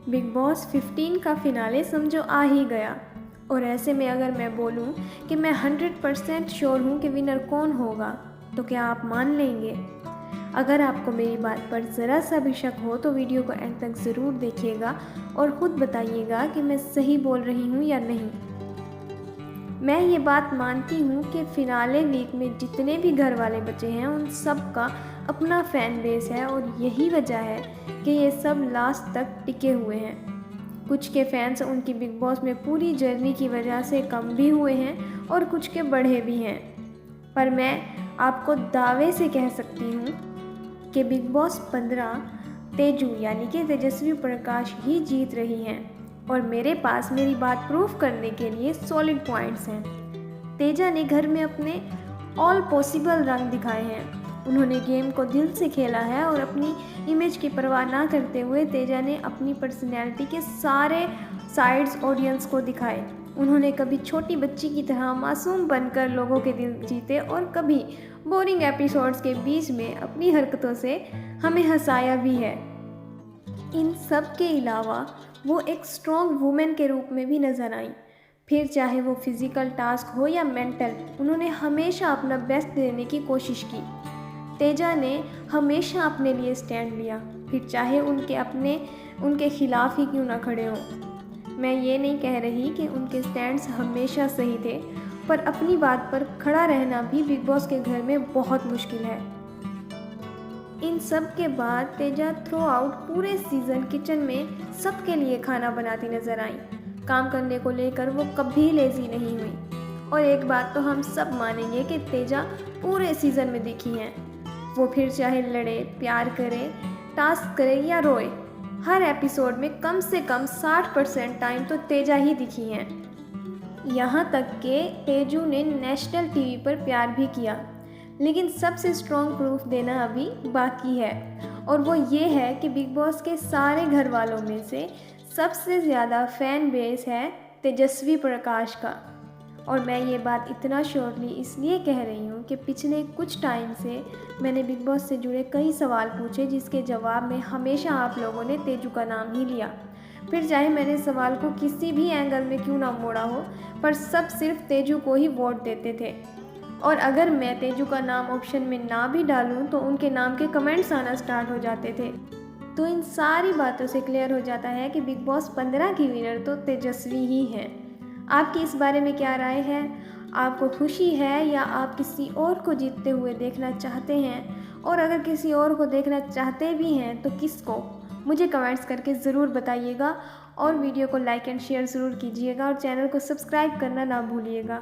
Big boss 15 का finale समझो आ ही गया और ऐसे में अगर मैं बोलूं कि मैं 100% श्योर हूं कि विनर कौन होगा तो क्या आप मान लेंगे? अगर आपको मेरी बात पर ज़रा सा भी शक हो तो वीडियो को एंड तक ज़रूर देखिएगा और ख़ुद बताइएगा कि मैं सही बोल रही हूं या नहीं। मैं ये बात मानती हूँ कि फ़िनाले वीक में जितने भी घर वाले बचे हैं उन सब का अपना फ़ैन बेस है और यही वजह है कि ये सब लास्ट तक टिके हुए हैं। कुछ के फैंस उनकी बिग बॉस में पूरी जर्नी की वजह से कम भी हुए हैं और कुछ के बढ़े भी हैं। पर मैं आपको दावे से कह सकती हूँ कि बिग बॉस 15 तेजू यानी कि तेजस्वी प्रकाश ही जीत रही हैं और मेरे पास मेरी बात प्रूफ करने के लिए सॉलिड पॉइंट्स हैं। तेजा ने घर में अपने ऑल पॉसिबल रंग दिखाए हैं। उन्होंने गेम को दिल से खेला है और अपनी इमेज की परवाह ना करते हुए तेजा ने अपनी पर्सनैलिटी के सारे साइड्स ऑडियंस को दिखाए। उन्होंने कभी छोटी बच्ची की तरह मासूम बनकर लोगों के दिल जीते और कभी बोरिंग एपिसोड्स के बीच में अपनी हरकतों से हमें हंसाया भी है। इन सब के अलावा वो एक स्ट्रॉन्ग वुमेन के रूप में भी नज़र आई। फिर चाहे वो फिज़िकल टास्क हो या मेंटल, उन्होंने हमेशा अपना बेस्ट देने की कोशिश की। तेजा ने हमेशा अपने लिए स्टैंड लिया, फिर चाहे उनके खिलाफ ही क्यों ना खड़े हों। मैं ये नहीं कह रही कि उनके स्टैंड्स हमेशा सही थे, पर अपनी बात पर खड़ा रहना भी बिग बॉस के घर में बहुत मुश्किल है। इन सब के बाद तेजा थ्रू आउट पूरे सीज़न किचन में सबके लिए खाना बनाती नजर आई। काम करने को लेकर वो कभी लेजी नहीं हुई और एक बात तो हम सब मानेंगे कि तेजा पूरे सीज़न में दिखी हैं। वो फिर चाहे लड़े, प्यार करे, टास्क करे या रोए, हर एपिसोड में कम से कम 60% टाइम तो तेजा ही दिखी हैं। यहाँ तक कि तेजू ने नेशनल टीवी पर प्यार भी किया। लेकिन सबसे स्ट्रॉन्ग प्रूफ देना अभी बाकी है और वो ये है कि बिग बॉस के सारे घर वालों में से सबसे ज़्यादा फ़ैन बेस है तेजस्वी प्रकाश का। और मैं ये बात इतना श्योरली इसलिए कह रही हूँ कि पिछले कुछ टाइम से मैंने बिग बॉस से जुड़े कई सवाल पूछे जिसके जवाब में हमेशा आप लोगों ने तेजू का नाम ही लिया। फिर चाहे मैंने सवाल को किसी भी एंगल में क्यों ना मोड़ा हो, पर सब सिर्फ तेजू को ही वोट देते थे। और अगर मैं तेजू का नाम ऑप्शन में ना भी डालूं तो उनके नाम के कमेंट्स आना स्टार्ट हो जाते थे। तो इन सारी बातों से क्लियर हो जाता है कि बिग बॉस 15 की विनर तो तेजस्वी ही हैं। आपकी इस बारे में क्या राय है? आपको खुशी है या आप किसी और को जीतते हुए देखना चाहते हैं? और अगर किसी और को देखना चाहते भी हैं तो किसको? मुझे कमेंट्स करके ज़रूर बताइएगा और वीडियो को लाइक एंड शेयर ज़रूर कीजिएगा और चैनल को सब्सक्राइब करना ना भूलिएगा।